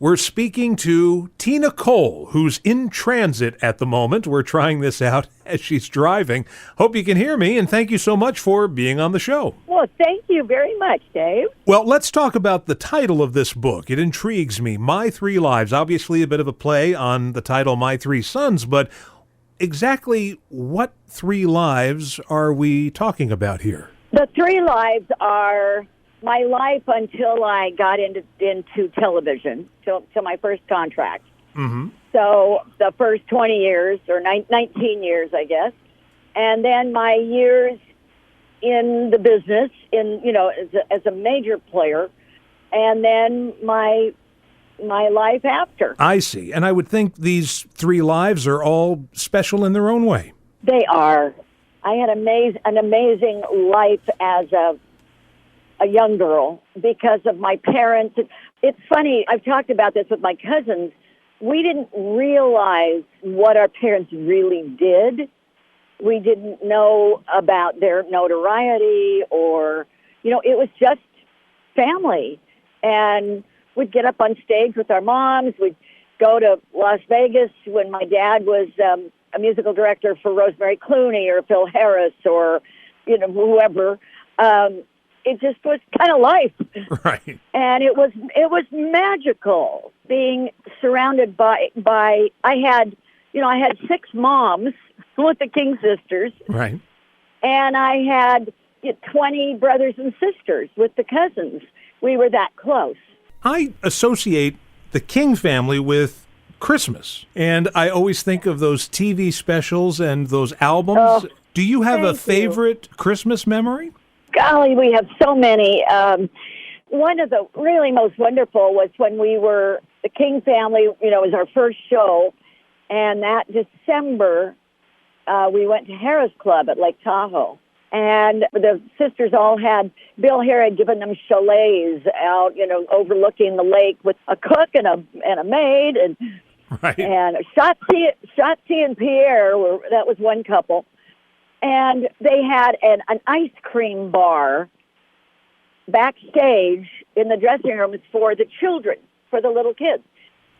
We're speaking to Tina Cole, who's in transit at the moment. We're trying this out as she's driving. Hope you can hear me, and thank you so much for being on the show. Well, thank you very much, Dave. Well, let's talk about the title of this book. It intrigues me. My Three Lives. Obviously a bit of a play on the title My Three Sons, but exactly what three lives are we talking about here? The three lives are my life until I got into television, till my first contract. Mm-hmm. So the first 20 years, or 19 years, I guess. And then my years in the business, as a major player. And then my life after. I see. And I would think these three lives are all special in their own way. They are. I had an amazing life as a young girl because of my parents. It's funny, I've talked about this with my cousins. We didn't realize what our parents really did. We didn't know about their notoriety or, it was just family. And we'd get up on stage with our moms. We'd go to Las Vegas when my dad was a musical director for Rosemary Clooney or Phil Harris or, whoever. It just was kind of life. Right. And it was magical being surrounded by I had six moms with the King sisters. Right. And I had 20 brothers and sisters with the cousins. We were that close. I associate the King family with Christmas, and I always think of those TV specials and those albums. Oh, do you have a thank favorite Christmas memory? Golly, we have so many. One of the really most wonderful was when the King family, was our first show. And that December, we went to Harris Club at Lake Tahoe. And the sisters all Bill Hare had given them chalets out, overlooking the lake with a cook and a maid. And right. And Shotzi and Pierre, that was one couple. And they had an ice cream bar backstage in the dressing rooms for the children, for the little kids.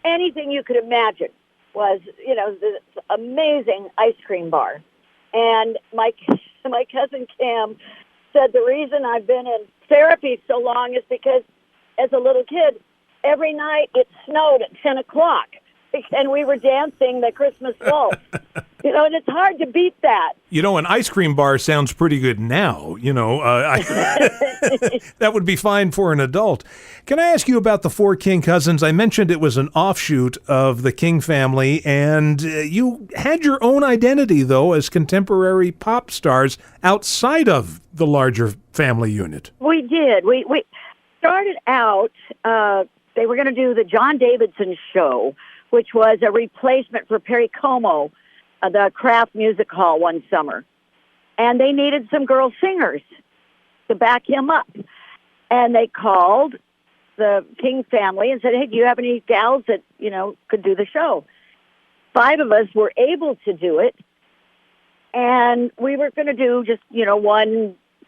Anything you could imagine was, this amazing ice cream bar. And my cousin Cam said the reason I've been in therapy so long is because as a little kid, every night it snowed at 10 o'clock. And we were dancing the Christmas waltz. And it's hard to beat that. An ice cream bar sounds pretty good now. That would be fine for an adult. Can I ask you about the four King cousins? I mentioned it was an offshoot of the King family, and you had your own identity, though, as contemporary pop stars outside of the larger family unit. We did. We started out, they were going to do the John Davidson show, which was a replacement for Perry Como, the Kraft Music Hall one summer. And they needed some girl singers to back him up. And they called the King family and said, hey, do you have any gals that, could do the show? 5 of us were able to do it. And we were going to do just,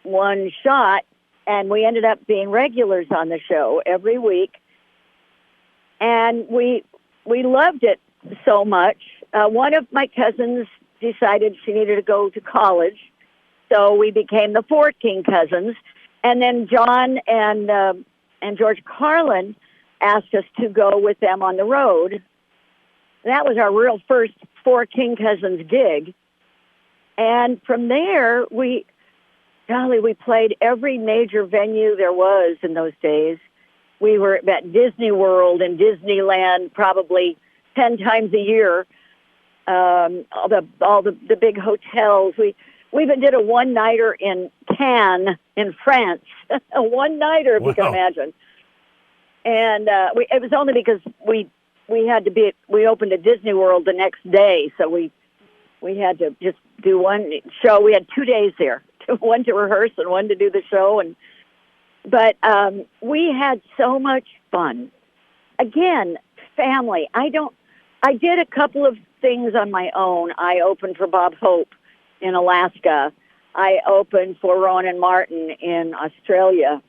one shot. And we ended up being regulars on the show every week. And we loved it so much. One of my cousins decided she needed to go to college, so we became the four King cousins. And then John and George Carlin asked us to go with them on the road. That was our real first four King cousins gig. And from there, we played every major venue there was in those days. We were at Disney World and Disneyland probably 10 times a year. All the big hotels. We even did a one-nighter in Cannes in France. A one-nighter, if you can imagine. And it was only because we opened at Disney World the next day, so we had to just do one show. We had 2 days there, one to rehearse and one to do the show. But we had so much fun. Again, family. I did a couple of things on my own. I opened for Bob Hope in Alaska. I opened for Rowan and Martin in Australia.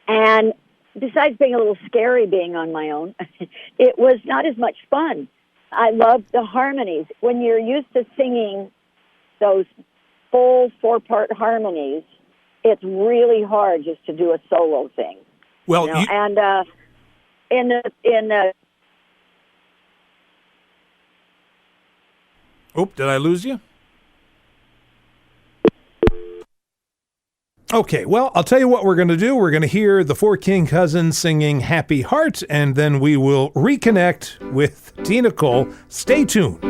And besides being a little scary being on my own, it was not as much fun. I loved the harmonies. When you're used to singing those full 4-part harmonies, it's really hard just to do a solo thing. Well, and in the oh, did I lose you? Okay, well, I'll tell you what we're going to do. We're going to hear the Four King Cousins singing Happy Heart, and then we will reconnect with Tina Cole. Stay tuned.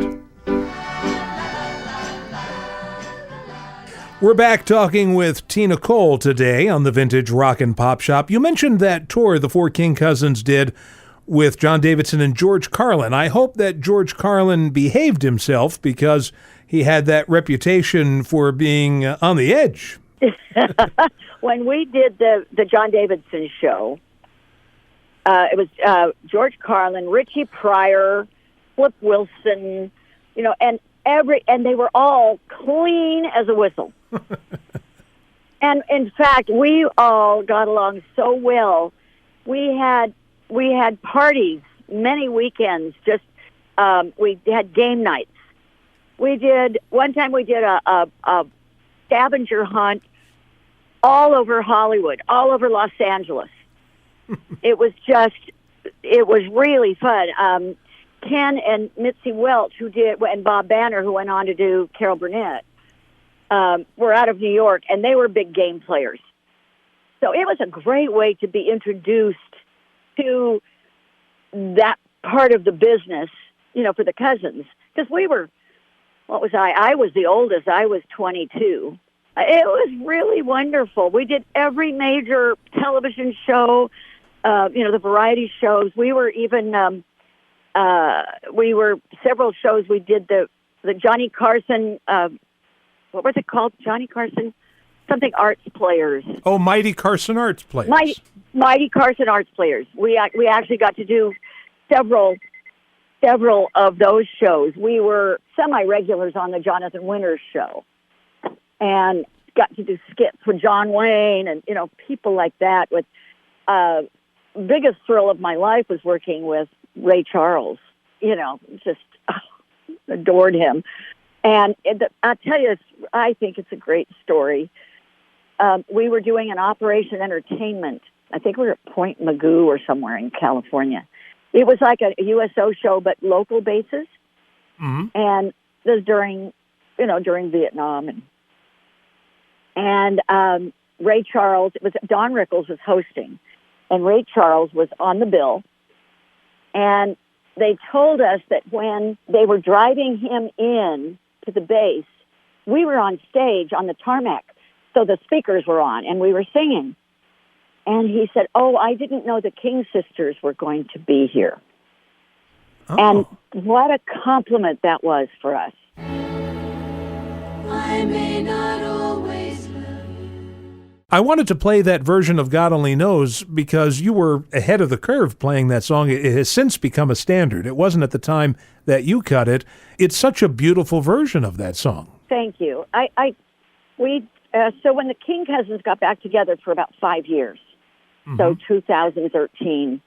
We're back talking with Tina Cole today on the Vintage Rock and Pop Shop. You mentioned that tour the Four King Cousins did with John Davidson and George Carlin. I hope that George Carlin behaved himself, because he had that reputation for being on the edge. When we did the John Davidson show, it was George Carlin, Richie Pryor, Flip Wilson, and they were all clean as a whistle. And in fact, we all got along so well. We had parties many weekends. Just we had game nights. One time we did a scavenger hunt all over Hollywood, all over Los Angeles. It was really fun. Ken and Mitzi Welch, and Bob Banner, who went on to do Carol Burnett, were out of New York, and they were big game players. So it was a great way to be introduced to that part of the business, for the cousins. Because we were, what was I? I was the oldest. I was 22. It was really wonderful. We did every major television show, the variety shows. We were even, several shows. We did the Johnny Carson, what was it called? Johnny Carson? Something Arts Players. Oh, Mighty Carson Arts Players. Mighty Carson Arts Players. We actually got to do several of those shows. We were semi-regulars on the Jonathan Winters show, and got to do skits with John Wayne and people like that. With biggest thrill of my life was working with Ray Charles. Just adored him. And I tell you, I think it's a great story. We were doing an Operation Entertainment. I think we were at Point Magoo or somewhere in California. It was like a USO show, but local basis. Mm-hmm. And this was during Vietnam. And Ray Charles, Don Rickles was hosting, and Ray Charles was on the bill. And they told us that when they were driving him in to the base, we were on stage on the tarmac, so the speakers were on, and we were singing. And he said, "Oh, I didn't know the King sisters were going to be here." Oh. And what a compliment that was for us. I may not always love you. I wanted to play that version of God Only Knows because you were ahead of the curve playing that song. It has since become a standard. It wasn't at the time that you cut it. It's such a beautiful version of that song. Thank you. So when the King Cousins got back together for about 5 years, mm-hmm. So 2013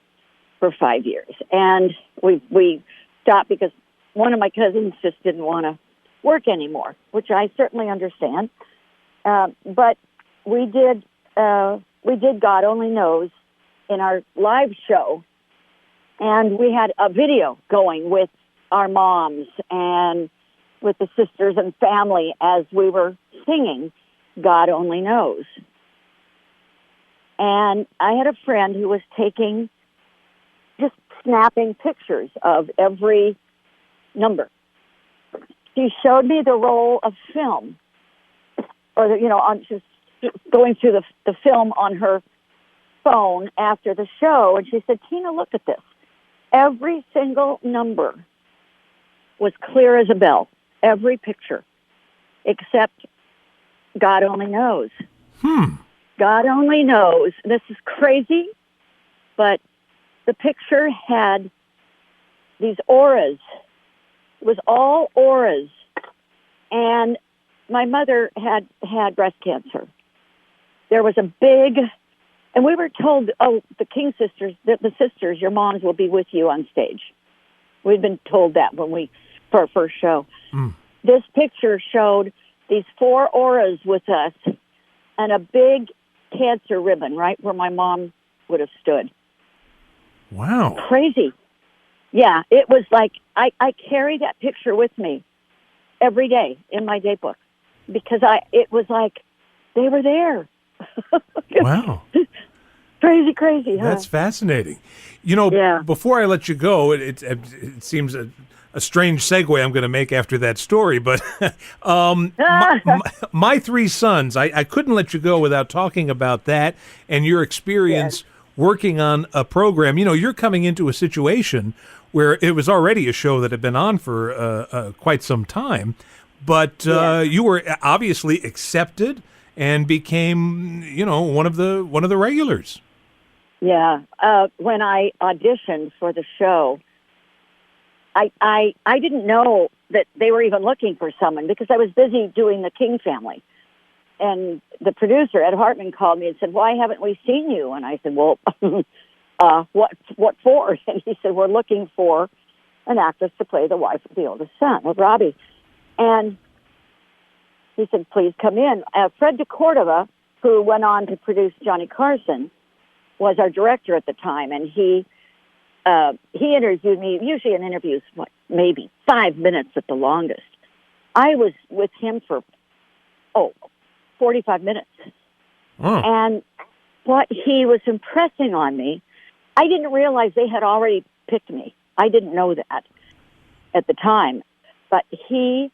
for 5 years, and we stopped because one of my cousins just didn't want to work anymore, which I certainly understand. But we did God Only Knows in our live show, and we had a video going with our moms and with the sisters and family as we were singing God Only Knows. And I had a friend who was just snapping pictures of every number. She showed me the roll of film, or on just going through the film on her phone after the show, and she said, "Tina, look at this. Every single number was clear as a bell. Every picture, except God Only Knows." God Only Knows. This is crazy, but the picture had these auras. It was all auras. And my mother had breast cancer. There was a big And we were told, oh, the King sisters, the sisters, your moms will be with you on stage. We'd been told that for our first show. Mm. This picture showed these 4 auras with us and a big cancer ribbon right where my mom would have stood. Wow. Crazy. Yeah, it was like I carry that picture with me every day in my date book because it was like they were there. Wow. Crazy, huh? That's fascinating. You know, Yeah. before I let you go, it seems a strange segue I'm going to make after that story, but my 3 sons, I couldn't let you go without talking about that and your experience working on a program. You know, you're coming into a situation where it was already a show that had been on for quite some time, but you were obviously accepted and became, you know, one of the regulars. Yeah. When I auditioned for the show, I didn't know that they were even looking for someone because I was busy doing the King family. And the producer, Ed Hartman, called me and said, "Why haven't we seen you?" And I said, "Well, what for?" And he said, "We're looking for an actress to play the wife of the oldest son, of Robbie." And he said, "Please come in." Fred DeCordova, who went on to produce Johnny Carson, was our director at the time, and he interviewed me. Usually an interview is maybe 5 minutes at the longest. I was with him for 45 minutes. Oh. And what he was impressing on me, I didn't realize they had already picked me. I didn't know that at the time. But he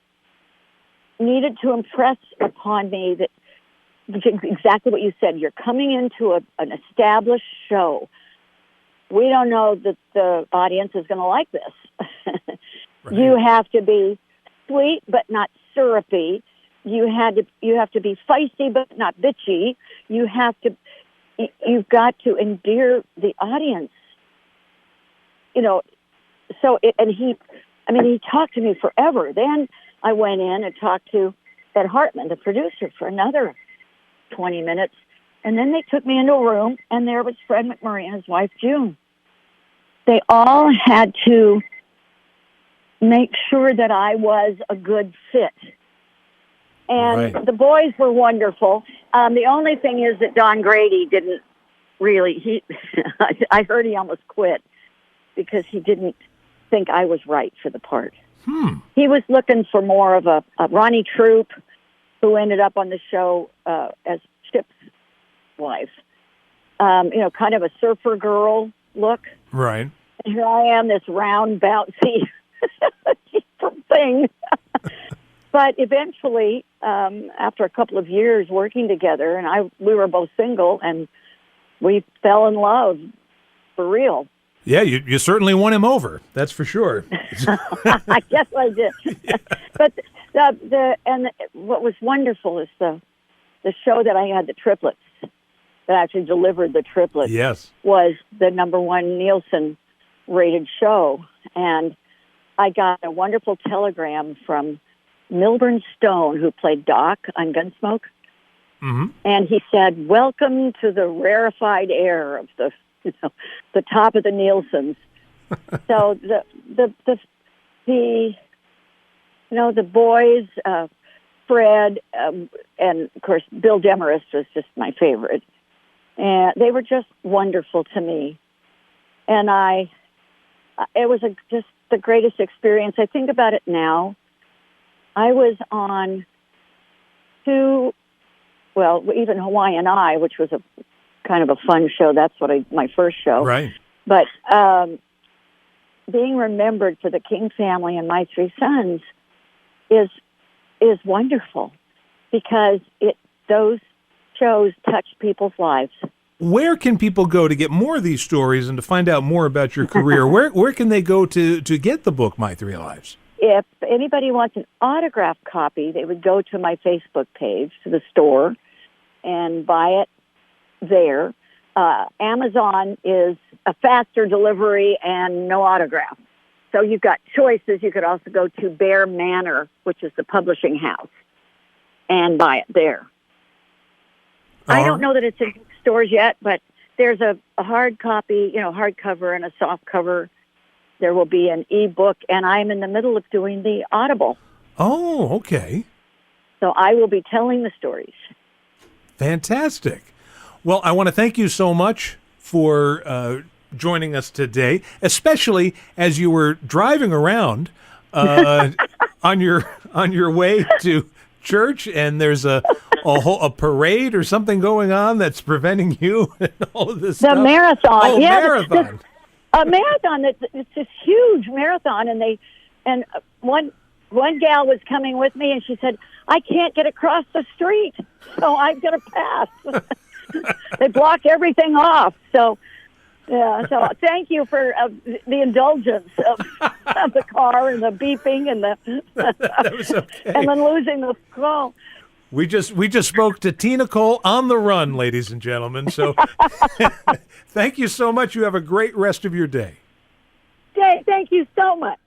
needed to impress upon me that exactly what you said. You're coming into an established show. We don't know that the audience is going to like this. Right. You have to be sweet but not syrupy. You have to be feisty but not bitchy. You've got to endear the audience. You know, he talked to me forever. Then I went in and talked to Ed Hartman, the producer, for another 20 minutes. And then they took me into a room, and there was Fred McMurray and his wife, June. They all had to make sure that I was a good fit. And Right. the boys were wonderful. The only thing is that Don Grady didn't really, I heard he almost quit because he didn't think I was right for the part. He was looking for more of a Ronnie Troop, who ended up on the show as Chip's wife. Kind of a surfer girl look. Right. And here I am, this round, bouncy thing. But eventually, after a couple of years working together, and we were both single, and we fell in love for real. Yeah, you certainly won him over. That's for sure. I guess I did. Yeah. But what was wonderful is the show that I had, the triplets, that actually delivered the triplets. Yes. Was the #1 Nielsen rated show, and I got a wonderful telegram from Milburn Stone, who played Doc on Gunsmoke. Mm-hmm. And he said, "Welcome to the rarefied air of the top of the Nielsen's." So the boys, Fred, and of course Bill Demarest was just my favorite, and they were just wonderful to me. And it was just the greatest experience. I think about it now. I was on even Hawaiian Eye, which was a kind of a fun show. That's my first show. Right. But being remembered for the King family and my 3 sons is wonderful because those shows touch people's lives. Where can people go to get more of these stories and to find out more about your career? Where can they go to get the book, My 3 Lives? If anybody wants an autographed copy, they would go to my Facebook page, to the store, and buy it there. Amazon is a faster delivery and no autograph. So you've got choices. You could also go to Bear Manor, which is the publishing house, and buy it there. I don't know that it's in stores yet, but there's a hard copy, hardcover and a soft cover. There will be an ebook, and I'm in the middle of doing the Audible. Oh, okay. So I will be telling the stories. Fantastic. Well, I want to thank you so much for joining us today, especially as you were driving around on your way to church, and there's a parade or something going on that's preventing you and all of this stuff. The marathon. Oh, yeah, marathon. A marathon. It's this huge marathon, and one gal was coming with me, and she said, "I can't get across the street, so I've got to pass." They block everything off. So, yeah. So thank you for the indulgence of the car and the beeping and That was okay. and then losing the call. We just spoke to Tina Cole on the run, ladies and gentlemen. So thank you so much. You have a great rest of your day. Okay, thank you so much.